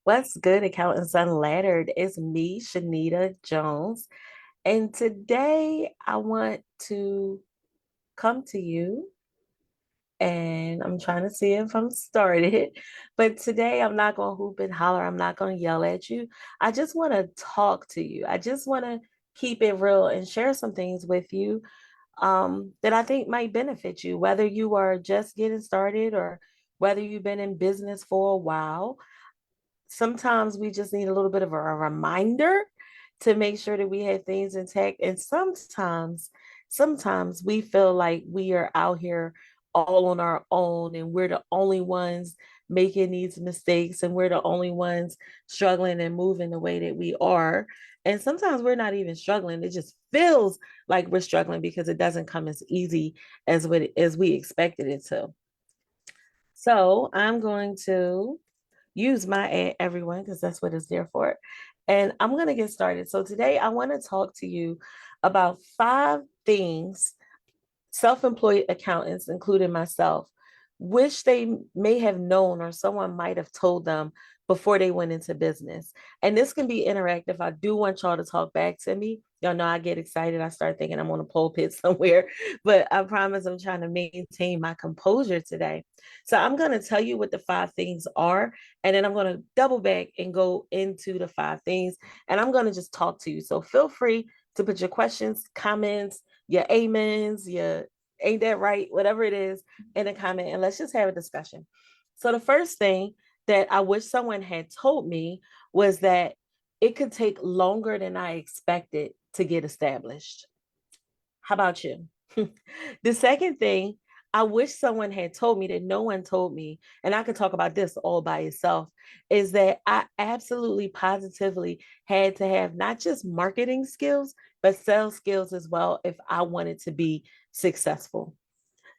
What's good, Accountants Unlettered? It's me, Shanita Jones. And today I want to come to you and I'm trying to see if I'm started. But today I'm not going to hoop and holler. I'm not going to yell at you. I just want to talk to you. I just want to keep it real and share some things with you that I think might benefit you, whether you are just getting started or whether you've been in business for a while. Sometimes we just need a little bit of a reminder to make sure that we have things intact. And sometimes we feel like we are out here all on our own and we're the only ones making these mistakes and we're the only ones struggling and moving the way that we are. And sometimes we're not even struggling. It just feels like we're struggling because it doesn't come as easy as we expected it to. So I'm going to use my everyone because that's what it's there for. And I'm going to get started. So today I want to talk to you about 5 things self-employed accountants, including myself, wish they may have known or someone might have told them before they went into business. And this can be interactive. I do want y'all to talk back to me. Y'all know I get excited. I start thinking I'm on a pulpit somewhere, but I promise I'm trying to maintain my composure today. So I'm going to tell you what the 5 things are, and then I'm going to double back and go into the 5 things, and I'm going to just talk to you. So feel free to put your questions, comments, your amens, your ain't that right, whatever it is in a comment, and let's just have a discussion. So the first thing that I wish someone had told me was that it could take longer than I expected to get established. How about you? The second thing, I wish someone had told me that no one told me, and I could talk about this all by itself, is that I absolutely positively had to have not just marketing skills, but sales skills as well if I wanted to be successful.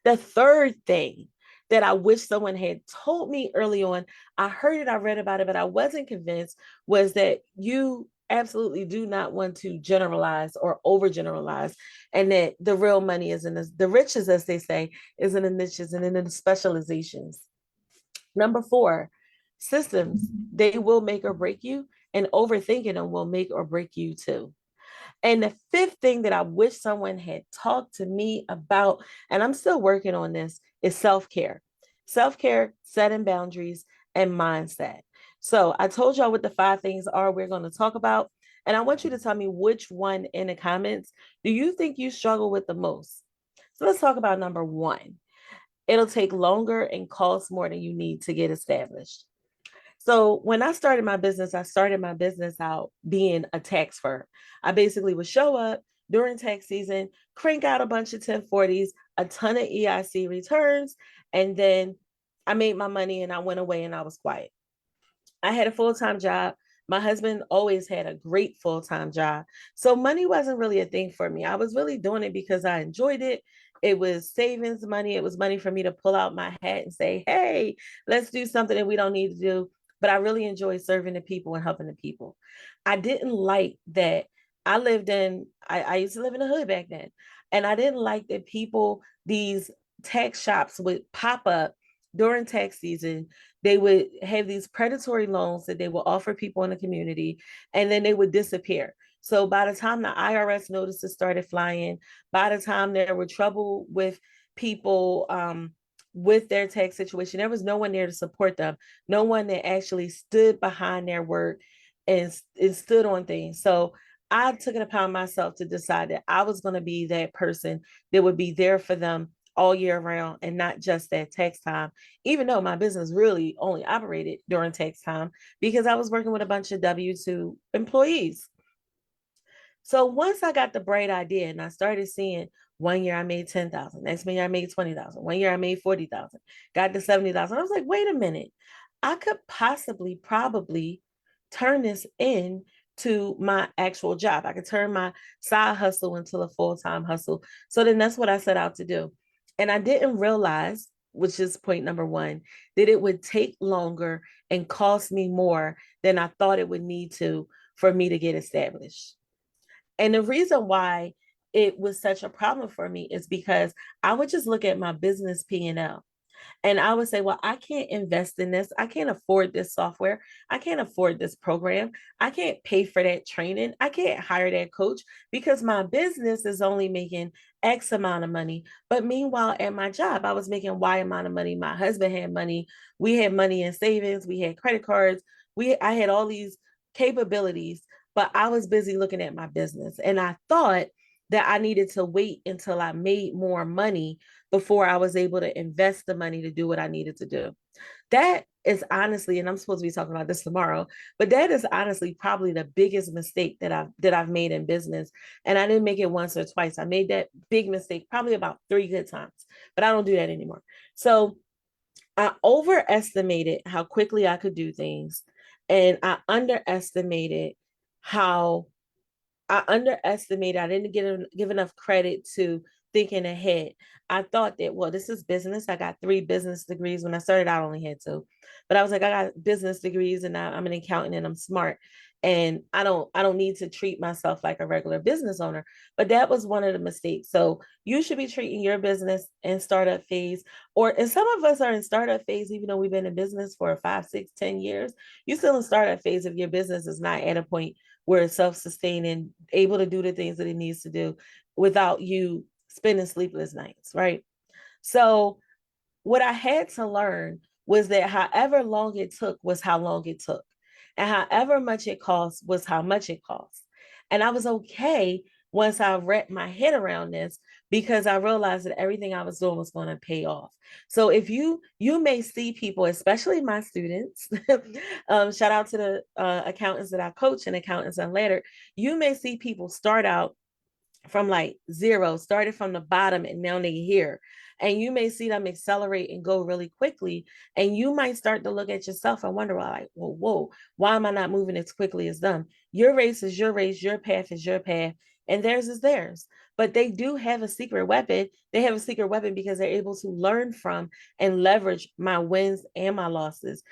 The third thing that I wish someone had told me early on, I heard it, I read about it, but I wasn't convinced, was that you absolutely do not want to generalize or overgeneralize, and that the real money is in the riches, as they say, is in the niches and in the specializations. Number 4, systems, they will make or break you, and overthinking them will make or break you too. And the fifth thing that I wish someone had talked to me about, and I'm still working on this, is self care. Self care, setting boundaries, and mindset. So I told y'all what the 5 things are we're going to talk about. And I want you to tell me which one in the comments do you think you struggle with the most? So let's talk about number 1. It'll take longer and cost more than you need to get established. So when I started my business out being a tax firm. I basically would show up during tax season, crank out a bunch of 1040s, a ton of EIC returns, and then I made my money and I went away and I was quiet. I had a full-time job. My husband always had a great full-time job. So money wasn't really a thing for me. I was really doing it because I enjoyed it. It was savings money. It was money for me to pull out my hat and say, hey, let's do something that we don't need to do. But I really enjoy serving the people and helping the people. I didn't like that I used to live in the hood back then. And I didn't like that these tax shops would pop up during tax season. They would have these predatory loans that they would offer people in the community, and then they would disappear. So by the time the IRS notices started flying, by the time there were trouble with people with their tax situation, there was no one there to support them, no one that actually stood behind their work and stood on things. So I took it upon myself to decide that I was going to be that person that would be there for them all year round and not just at tax time, even though my business really only operated during tax time because I was working with a bunch of W-2 employees. So once I got the bright idea and I started seeing, one year I made 10,000, next year I made 20,000, one year I made 40,000, got to 70,000. I was like, wait a minute, I could possibly probably turn this in to my actual job. I could turn my side hustle into a full-time hustle. So then that's what I set out to do. And I didn't realize, which is point number 1, that it would take longer and cost me more than I thought it would need to for me to get established. And the reason why it was such a problem for me is because I would just look at my business P&L. And I would say, well, I can't invest in this. I can't afford this software. I can't afford this program. I can't pay for that training. I can't hire that coach because my business is only making X amount of money. But meanwhile, at my job, I was making Y amount of money. My husband had money. We had money in savings. We had credit cards. I had all these capabilities, but I was busy looking at my business. And I thought that I needed to wait until I made more money before I was able to invest the money to do what I needed to do. That is honestly, and I'm supposed to be talking about this tomorrow, but that is honestly probably the biggest mistake that I've made in business. And I didn't make it once or twice. I made that big mistake probably about 3 good times, but I don't do that anymore. So I overestimated how quickly I could do things, and underestimated how I didn't give enough credit to thinking ahead. I thought that, well, this is business. I got 3 business degrees. When I started, I only had two, but I was like, I got business degrees and I'm an accountant and I'm smart. And I don't need to treat myself like a regular business owner. But that was one of the mistakes. So you should be treating your business in startup phase, and some of us are in startup phase, even though we've been in business for 5, 6, 10 years. You still in startup phase if your business is not at a point where it's self-sustaining, able to do the things that it needs to do without you spending sleepless nights, right? So what I had to learn was that however long it took was how long it took. And however much it cost was how much it cost. And I was okay once I wrapped my head around this because I realized that everything I was doing was going to pay off. So if you may see people, especially my students, shout out to the accountants that I coach and accountants unlettered, you may see people start out from like zero, started from the bottom, and now they're here. And you may see them accelerate and go really quickly. And you might start to look at yourself and wonder, well, like, whoa, why am I not moving as quickly as them? Your race is your race, your path is your path, and theirs is theirs. But they do have a secret weapon. They have a secret weapon because they're able to learn from and leverage my wins and my losses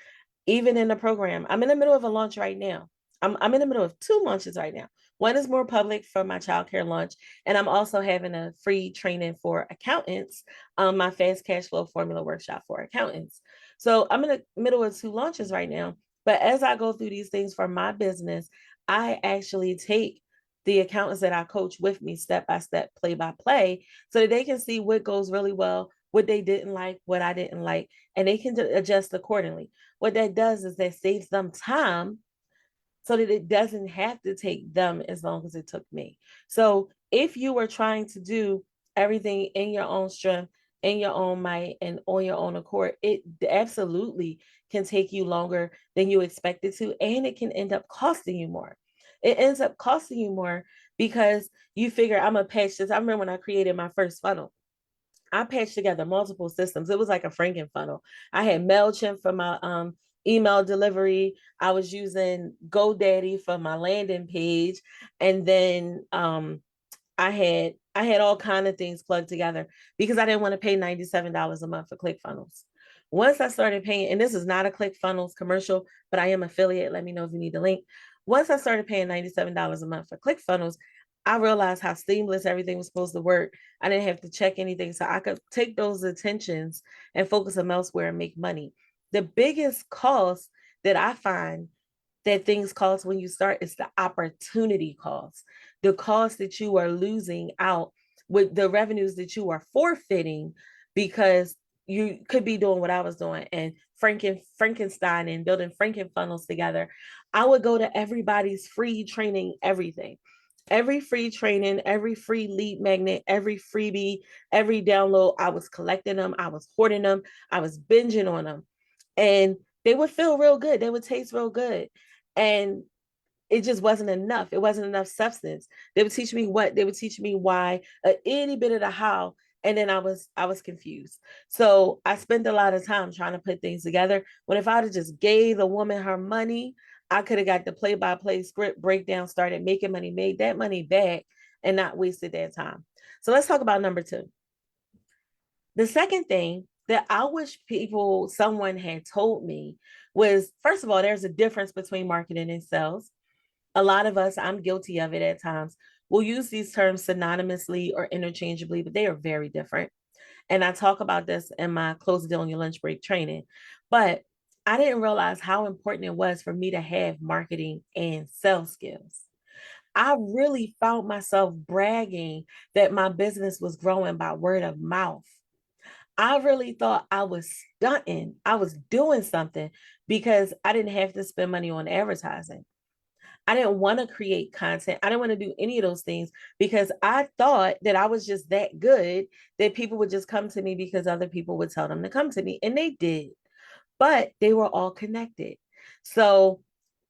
even in the program. I'm in the middle of a launch right now. I'm in the middle of 2 launches right now. One is more public for my childcare launch, and I'm also having a free training for accountants, my fast cash flow formula workshop for accountants. So I'm in the middle of 2 launches right now. But as I go through these things for my business, I actually take the accountants that I coach with me step by step, play by play, so that they can see what goes really well, what they didn't like, what I didn't like, and they can adjust accordingly. What that does is that saves them time so that it doesn't have to take them as long as it took me. So if you were trying to do everything in your own strength, in your own might, and on your own accord, it absolutely can take you longer than you expected to, and it can end up costing you more. It ends up costing you more because you figure I'm gonna patch this. I remember when I created my first funnel. I patched together multiple systems. It was like a Franken funnel. I had MailChimp for my email delivery. I was using GoDaddy for my landing page. And then I had all kind of things plugged together because I didn't want to pay $97 a month for ClickFunnels. Once I started paying, and this is not a ClickFunnels commercial, but I am affiliate. Let me know if you need the link. Once I started paying $97 a month for ClickFunnels, I realized how seamless everything was supposed to work. I didn't have to check anything. So I could take those attentions and focus them elsewhere and make money. The biggest cost that I find that things cost when you start is the opportunity cost, the cost that you are losing out with the revenues that you are forfeiting because you could be doing what I was doing and Frankenstein and building Franken funnels together. I would go to everybody's free training, every free training, every free lead magnet, every freebie, every download. I was collecting them, I was hoarding them, I was binging on them. And they would feel real good, they would taste real good. And it just wasn't enough. It wasn't enough substance. They would teach me what, they would teach me why, a itty bit of the how. And then I was confused. So I spent a lot of time trying to put things together. When if I'd have just gave the woman her money, I could have got the play-by-play script breakdown, started making money, made that money back, and not wasted that time. So let's talk about number two. The second thing that I wish someone had told me was, first of all, there's a difference between marketing and sales. A lot of us, I'm guilty of it at times, will use these terms synonymously or interchangeably, but they are very different. And I talk about this in my Close the Deal on Your Lunch Break training. But I didn't realize how important it was for me to have marketing and sales skills. I really found myself bragging that my business was growing by word of mouth. I really thought I was stunting. I was doing something because I didn't have to spend money on advertising. I didn't want to create content. I didn't want to do any of those things because I thought that I was just that good that people would just come to me because other people would tell them to come to me. And they did, but they were all connected. So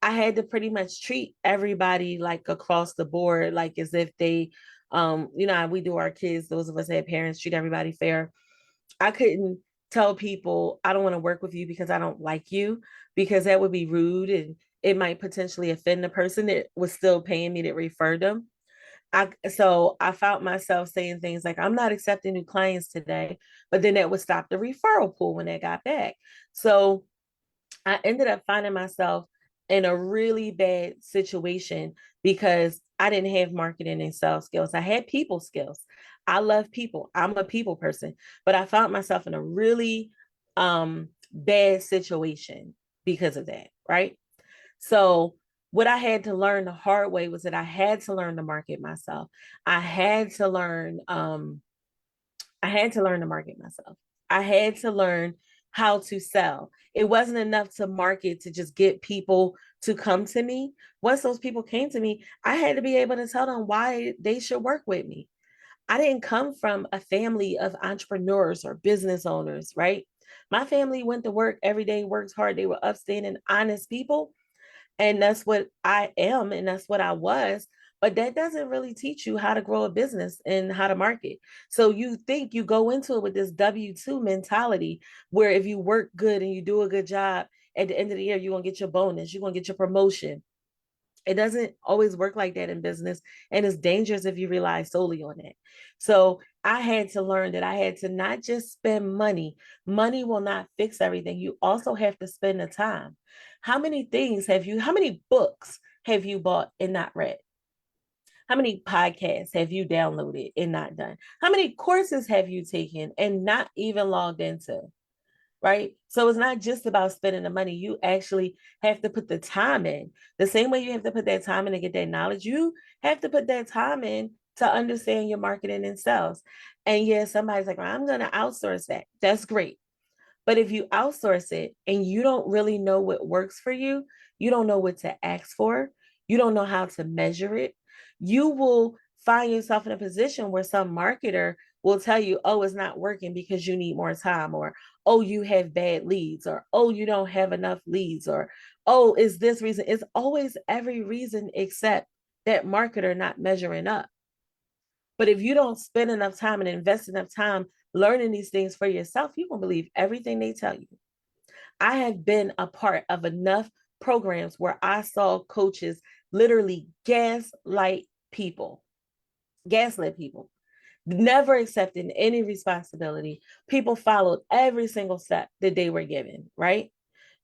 I had to pretty much treat everybody like across the board, like as if they, we do our kids, those of us that have parents, treat everybody fair. I couldn't tell people I don't want to work with you because I don't like you, because that would be rude and it might potentially offend the person that was still paying me to refer them. I found myself saying things like, I'm not accepting new clients today, but then that would stop the referral pool when they got back. So I ended up finding myself in a really bad situation because I didn't have marketing and sales skills. I had people skills. I love people. I'm a people person, but I found myself in a really bad situation because of that, right? So what I had to learn the hard way was that I had to learn to market myself. I had to learn I had to learn to market myself. I had to learn how to sell. It wasn't enough to market to just get people to come to me. Once those people came to me, I had to be able to tell them why they should work with me. I didn't come from a family of entrepreneurs or business owners, right? My family went to work every day, worked hard. They were upstanding, honest people. And that's what I am, and that's what I was. But that doesn't really teach you how to grow a business and how to market. So you think you go into it with this W-2 mentality where if you work good and you do a good job, at the end of the year, you're going to get your bonus, you're going to get your promotion. It doesn't always work like that in business. And it's dangerous if you rely solely on it. So I had to learn that I had to not just spend money. Money will not fix everything. You also have to spend the time. How many books have you bought and not read? How many podcasts have you downloaded and not done? How many courses have you taken and not even logged into? Right? So it's not just about spending the money. You actually have to put the time in. The same way you have to put that time in to get that knowledge, you have to put that time in to understand your marketing and sales. And yeah, somebody's like, well, I'm going to outsource that. That's great. But if you outsource it and you don't really know what works for you don't know what to ask for, you don't know how to measure it, you will find yourself in a position where some marketer will tell you, oh, it's not working because you need more time, or oh, you have bad leads, or oh, you don't have enough leads, or oh, is this reason? It's always every reason except that marketer not measuring up. But if you don't spend enough time and invest enough time learning these things for yourself, you won't believe everything they tell you. I have been a part of enough programs where I saw coaches literally gaslit people, never accepting any responsibility. People followed every single step that they were given, right?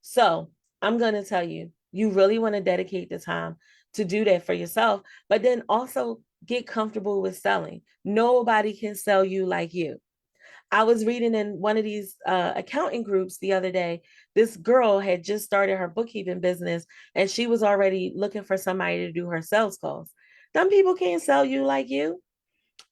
So I'm going to tell you, you really want to dedicate the time to do that for yourself, but then also get comfortable with selling. Nobody can sell you like you. I was reading in one of these accounting groups the other day. This girl had just started her bookkeeping business and she was already looking for somebody to do her sales calls. Some people can't sell you like you.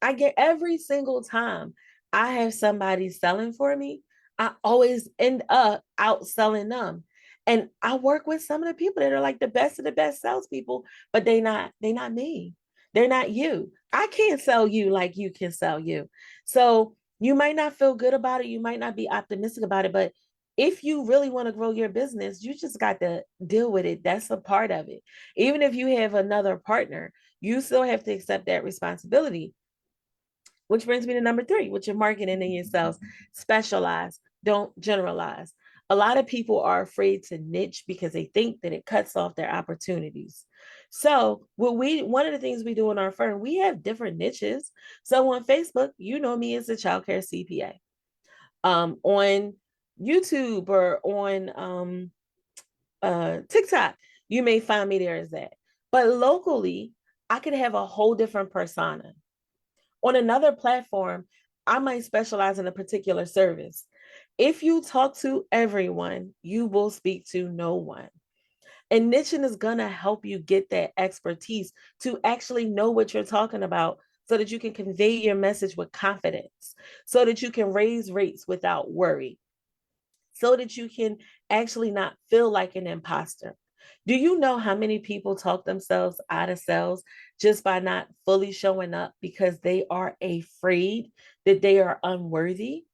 I get every single time I have somebody selling for me, I always end up outselling them. And I work with some of the people that are like the best of the best salespeople, but they not me. They're not you. I can't sell you like you can sell you. So you might not feel good about it. You might not be optimistic about it, but if you really want to grow your business, you just got to deal with it. That's a part of it. Even if you have another partner, you still have to accept that responsibility. Which brings me to number three, which is marketing in yourselves. Specialize, don't generalize. A lot of people are afraid to niche because they think that it cuts off their opportunities. So, one of the things we do in our firm, we have different niches. So on Facebook, you know me as a childcare CPA. On YouTube or on TikTok, you may find me there as that. But locally, I could have a whole different persona. On another platform, I might specialize in a particular service. If you talk to everyone, you will speak to no one. And niching is going to help you get that expertise to actually know what you're talking about so that you can convey your message with confidence, so that you can raise rates without worry, so that you can actually not feel like an imposter. Do you know how many people talk themselves out of sales just by not fully showing up because they are afraid that they are unworthy?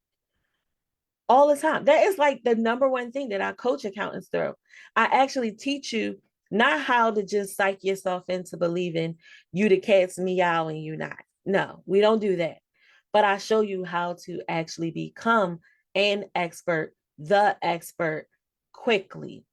All the time. That is like the number one thing that I coach accountants through. I actually teach you not how to just psych yourself into believing you the cat's meow and you not. No, we don't do that. But I show you how to actually become an expert, the expert quickly,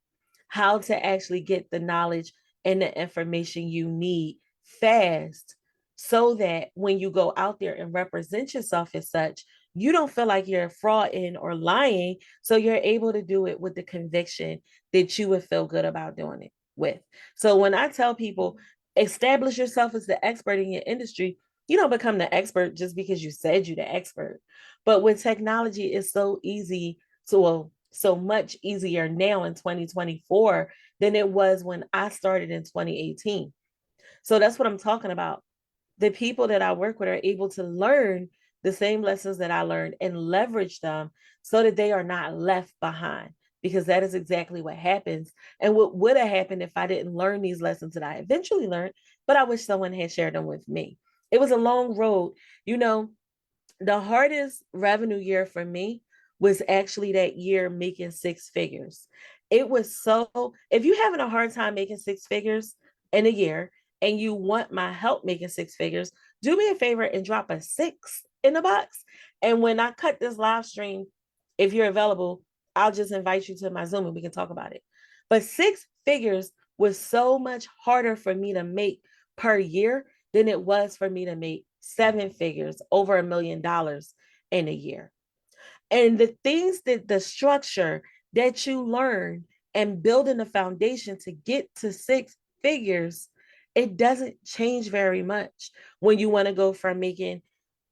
how to actually get the knowledge and the information you need fast so that when you go out there and represent yourself as such, you don't feel like you're frauding or lying. So you're able to do it with the conviction that you would feel good about doing it with. So when I tell people, establish yourself as the expert in your industry, you don't become the expert just because you said you're the expert. But with technology, it's so easy to, well, so much easier now in 2024 than it was when I started in 2018. So that's what I'm talking about. The people that I work with are able to learn the same lessons that I learned and leverage them so that they are not left behind, because that is exactly what happens. And what would have happened if I didn't learn these lessons that I eventually learned, but I wish someone had shared them with me. It was a long road. You know, the hardest revenue year for me was actually that year making six figures. It was so, if you're having a hard time making six figures in a year and you want my help making six figures, do me a favor and drop a six in the box. And when I cut this live stream, if you're available, I'll just invite you to my Zoom and we can talk about it. But six figures was so much harder for me to make per year than it was for me to make seven figures, over $1 million in a year. And the things that the structure that you learn and building a foundation to get to six figures, it doesn't change very much when you want to go from making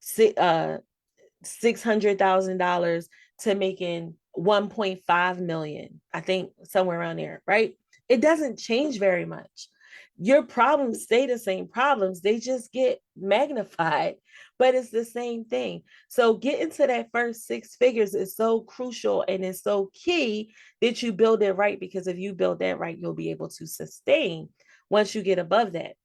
$600,000 to making 1.5 million. I think somewhere around there, right? It doesn't change very much. Your problems stay the same problems, they just get magnified, but it's the same thing. So getting to that first six figures is so crucial and it's so key that you build it right, because if you build that right, you'll be able to sustain once you get above that.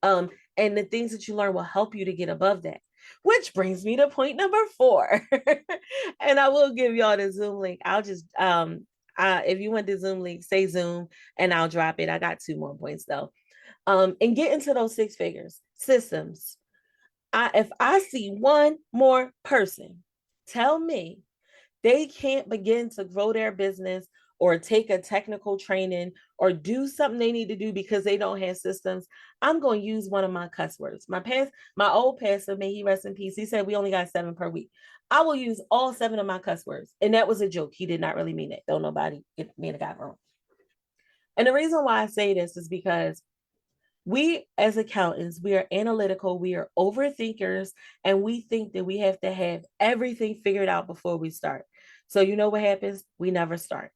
And the things that you learn will help you to get above that. Which brings me to point number 4. And I will give y'all the Zoom link. I'll just if you want the Zoom link, say Zoom and I'll drop it. I got 2 more points though. And get into those six figures. Systems. If I see one more person tell me they can't begin to grow their business or take a technical training or do something they need to do because they don't have systems, I'm going to use one of my cuss words. My old pastor, may he rest in peace, he said we only got 7 per week. I will use all 7 of my cuss words. And that was a joke. He did not really mean it. Don't nobody get me and the guy wrong. And the reason why I say this is because we as accountants, we are analytical, we are overthinkers, and we think that we have to have everything figured out before we start. So you know what happens? We never start.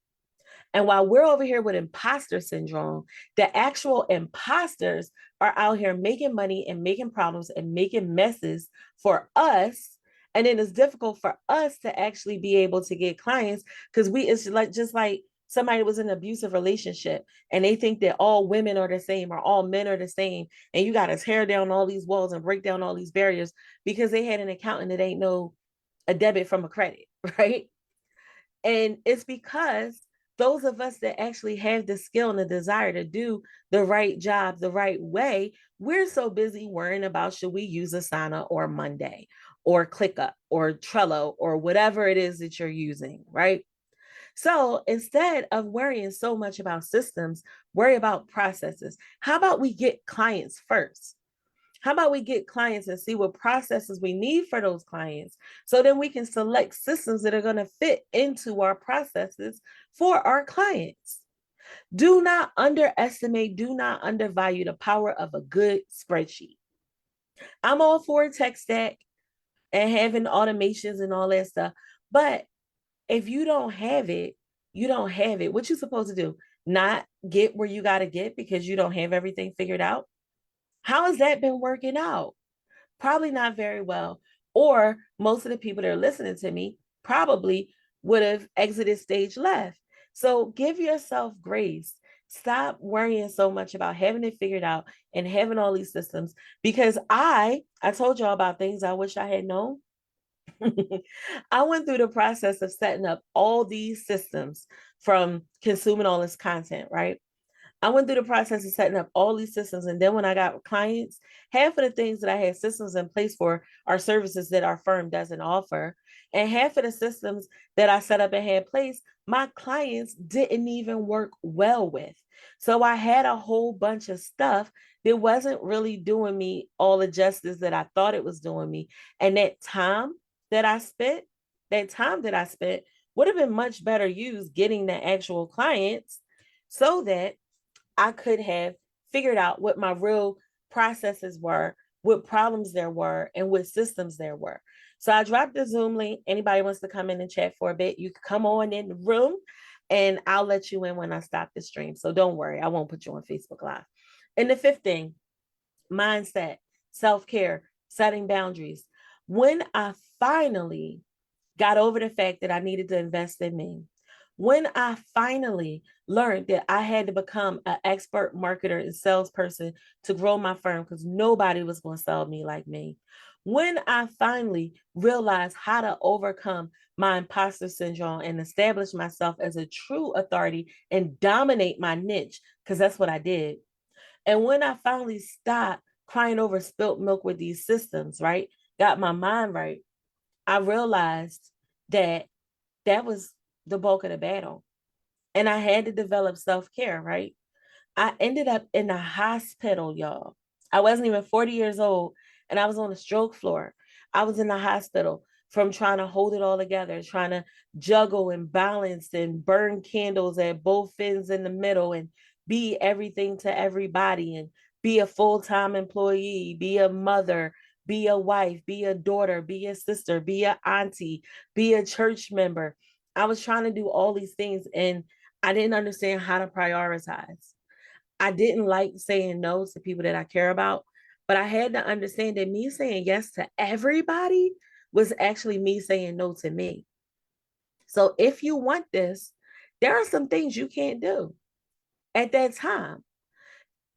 And while we're over here with imposter syndrome, the actual imposters are out here making money and making problems and making messes for us. And then it's difficult for us to actually be able to get clients, because it's like just like somebody was in an abusive relationship and they think that all women are the same or all men are the same. And you got to tear down all these walls and break down all these barriers because they had an accountant that ain't know a debit from a credit, right? And it's because those of us that actually have the skill and the desire to do the right job the right way, we're so busy worrying about should we use Asana or Monday or ClickUp or Trello or whatever it is that you're using, right? So instead of worrying so much about systems, worry about processes. How about we get clients first? How about we get clients and see what processes we need for those clients so then we can select systems that are going to fit into our processes for our clients. Do not underestimate, do not undervalue the power of a good spreadsheet. I'm all for a tech stack. and having automations and all that stuff. But if you don't have it, you don't have it. What you supposed to do? Not get where you got to get because you don't have everything figured out? How has that been working out? Probably not very well. Or most of the people that are listening to me probably would have exited stage left. So give yourself grace. Stop worrying so much about having it figured out and having all these systems because I told y'all about things I wish I had known. I went through the process of setting up all these systems from consuming all this content, right? I went through the process of setting up all these systems. And then when I got clients, half of the things that I had systems in place for are services that our firm doesn't offer. And half of the systems that I set up and had placed, my clients didn't even work well with. So I had a whole bunch of stuff that wasn't really doing me all the justice that I thought it was doing me. And that I spent, that time that I spent would have been much better used getting the actual clients so that I could have figured out what my real processes were, what problems there were, and what systems there were. So I dropped the Zoom link. Anybody wants to come in and chat for a bit, you can come on in the room and I'll let you in when I stop the stream. So don't worry, I won't put you on Facebook Live. And the fifth thing, mindset, self-care, setting boundaries. When I finally got over the fact that I needed to invest in me, when I finally learned that I had to become an expert marketer and salesperson to grow my firm because nobody was going to sell me like me, when I finally realized how to overcome my imposter syndrome and establish myself as a true authority and dominate my niche, because that's what I did. And when I finally stopped crying over spilt milk with these systems, right, got my mind right, I realized that that was the bulk of the battle. And I had to develop self care, right? I ended up in the hospital, y'all. I wasn't even 40 years old and I was on the stroke floor. I was in the hospital from trying to hold it all together, trying to juggle and balance and burn candles at both ends in the middle and be everything to everybody and be a full time employee, be a mother, be a wife, be a daughter, be a sister, be a auntie, be a church member. I was trying to do all these things and I didn't understand how to prioritize. I didn't like saying no to people that I care about, but I had to understand that me saying yes to everybody was actually me saying no to me. So if you want this, there are some things you can't do at that time.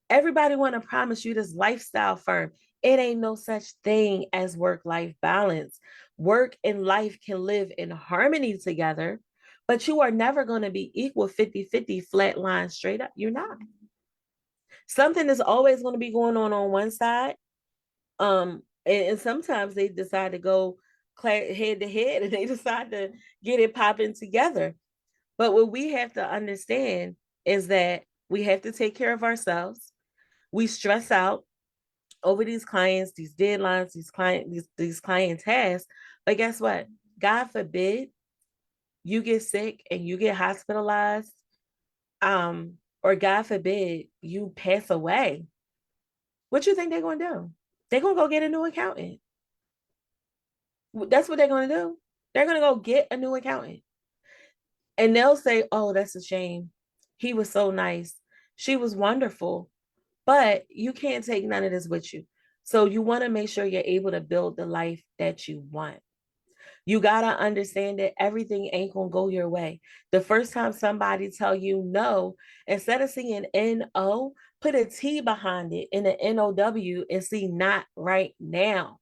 Everybody want to promise you this lifestyle firm. It ain't no such thing as work-life balance. Work and life can live in harmony together, but you are never going to be equal 50-50 flat line straight up. You're not. Something is always going to be going on one side. And sometimes they decide to go head to head and they decide to get it popping together. But what we have to understand is that we have to take care of ourselves. We stress out over these clients, these deadlines, these client tasks. But guess what? God forbid you get sick and you get hospitalized, or God forbid you pass away. What you think they're gonna do? They're gonna go get a new accountant. That's what they're gonna do. They're gonna go get a new accountant. And they'll say, oh, that's a shame. He was so nice. She was wonderful. But you can't take none of this with you. So you want to make sure you're able to build the life that you want. You got to understand that everything ain't going to go your way. The first time somebody tell you no, instead of seeing N-O, put a T behind it in the N-O-W and see not right now.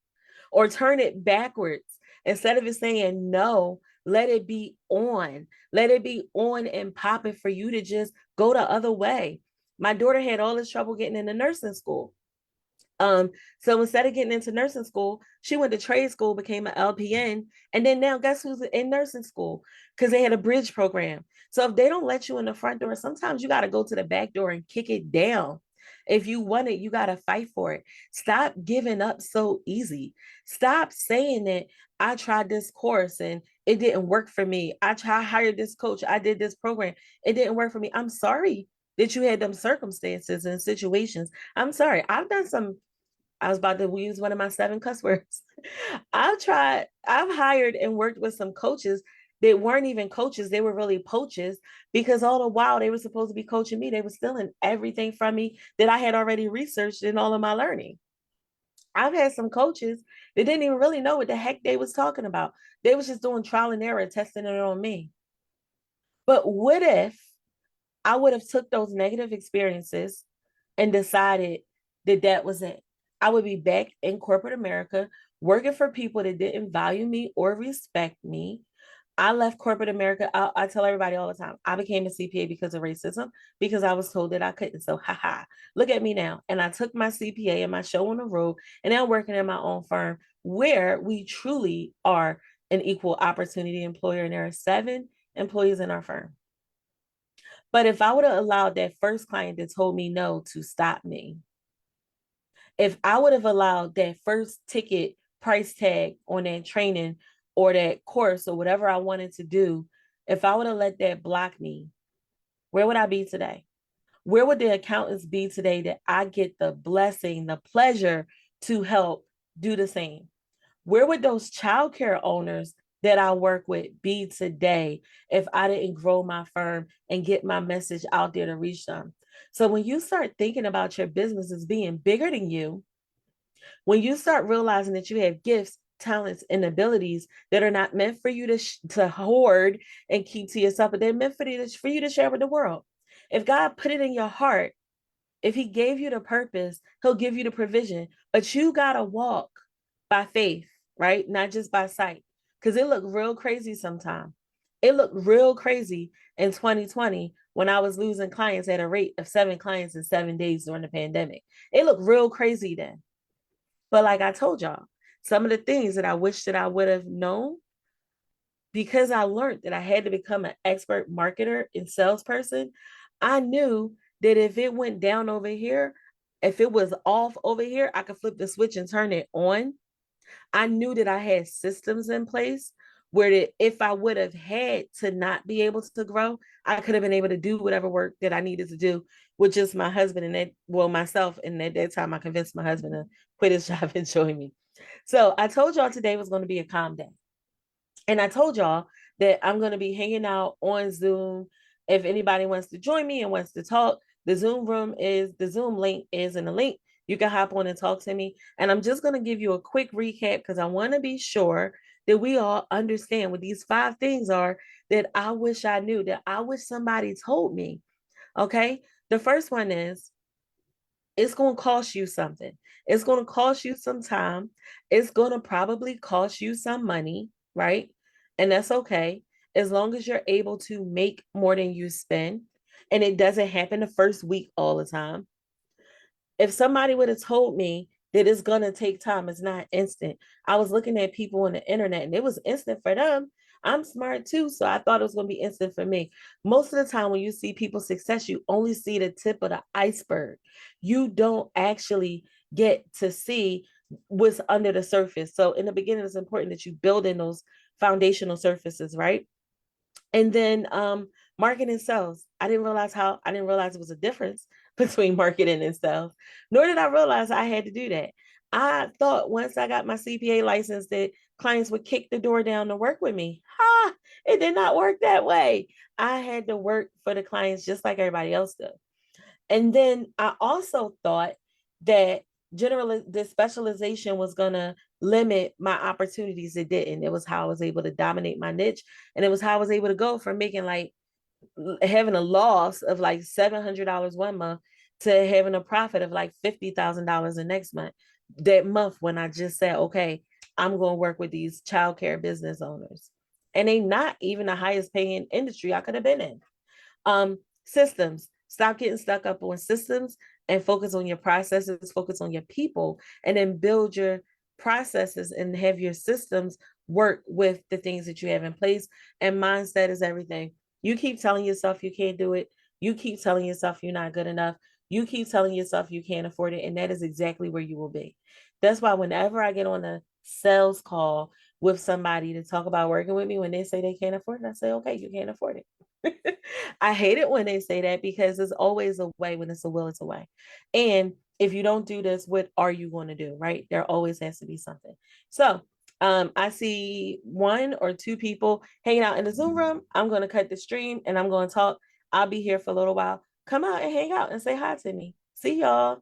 Or turn it backwards. Instead of it saying no, let it be on. Let it be on and popping for you to just go the other way. My daughter had all this trouble getting into nursing school. So instead of getting into nursing school, she went to trade school, became an LPN, and then now guess who's in nursing school? Because they had a bridge program. So if they don't let you in the front door, sometimes you got to go to the back door and kick it down. If you want it, you got to fight for it. Stop giving up so easy. Stop saying that I tried this course and it didn't work for me. I hired this coach. I did this program. It didn't work for me. I'm sorry that you had them circumstances and situations. I'm sorry. I've done some I was about to use one of my 7 cuss words. I've hired and worked with some coaches that weren't even coaches. They were really poaches because all the while they were supposed to be coaching me, they were stealing everything from me that I had already researched in all of my learning. I've had some coaches that didn't even really know what the heck they was talking about. They was just doing trial and error, testing it on me. But what if I would have took those negative experiences and decided that that was it? I would be back in corporate America working for people that didn't value me or respect me. I left corporate America. I tell everybody all the time, I became a CPA because of racism, because I was told that I couldn't. So, haha, look at me now. And I took my CPA and my show on the road, and now I'm working in my own firm where we truly are an equal opportunity employer. And there are 7 employees in our firm. But if I would have allowed that first client that told me no to stop me, if I would have allowed that first ticket price tag on that training or that course or whatever I wanted to do, if I would have let that block me, where would I be today? Where would the accountants be today that I get the blessing, the pleasure to help do the same? Where would those childcare owners that I work with be today if I didn't grow my firm and get my message out there to reach them? So when you start thinking about your business as being bigger than you, when you start realizing that you have gifts, talents, and abilities that are not meant for you to hoard and keep to yourself, but they're meant for you to share with the world. If God put it in your heart, if he gave you the purpose, he'll give you the provision, but you got to walk by faith, right? Not just by sight, because it looked real crazy sometimes. It looked real crazy in 2020 when I was losing clients at a rate of 7 clients in 7 days during the pandemic. It looked real crazy then. But like I told y'all, some of the things that I wish that I would have known, because I learned that I had to become an expert marketer and salesperson, I knew that if it went down over here, if it was off over here, I could flip the switch and turn it on. I knew that I had systems in place where that if I would have had to not be able to grow, I could have been able to do whatever work that I needed to do with just my husband and that, well, myself. And at that time, I convinced my husband to quit his job and join me. So I told y'all today was going to be a calm day. And I told y'all that I'm going to be hanging out on Zoom. If anybody wants to join me and wants to talk, the Zoom link is in the link. You can hop on and talk to me. And I'm just going to give you a quick recap because I want to be sure that we all understand what these 5 things are that I wish I knew, that I wish somebody told me. Okay. The first one is it's going to cost you something. It's going to cost you some time. It's going to probably cost you some money, right? And that's okay. As long as you're able to make more than you spend. And it doesn't happen the first week all the time. If somebody would have told me that it's going to take time, it's not instant. I was looking at people on the internet and it was instant for them. I'm smart too, so I thought it was going to be instant for me. Most of the time, when you see people's success, you only see the tip of the iceberg. You don't actually get to see what's under the surface. So, in the beginning, it's important that you build in those foundational surfaces, right? And then marketing and sales. I didn't realize it was a difference between marketing and sales, nor did I realize I had to do that. I thought once I got my CPA license that clients would kick the door down to work with me. Ha! It did not work that way. I had to work for the clients just like everybody else does. And then I also thought that this specialization was gonna limit my opportunities. It didn't. It was how I was able to dominate my niche, and it was how I was able to go from making like having a loss of like $700 one month to having a profit of like $50,000 the next month. That month when I just said, okay, I'm going to work with these childcare business owners, and they not even the highest paying industry I could have been in. Systems. Stop getting stuck up on systems and focus on your processes, focus on your people, and then build your processes and have your systems work with the things that you have in place. And mindset is everything. You keep telling yourself you can't do it. You keep telling yourself you're not good enough. You keep telling yourself you can't afford it. And that is exactly where you will be. That's why whenever I get on a sales call with somebody to talk about working with me, when they say they can't afford it, I say, okay, you can't afford it. I hate it when they say that because there's always a way. When it's a will, it's a way. And if you don't do this, what are you going to do? Right? There always has to be something. So I see one or two people hanging out in the Zoom room. I'm going to cut the stream and I'm going to talk. I'll be here for a little while. Come out and hang out and say hi to me. See y'all.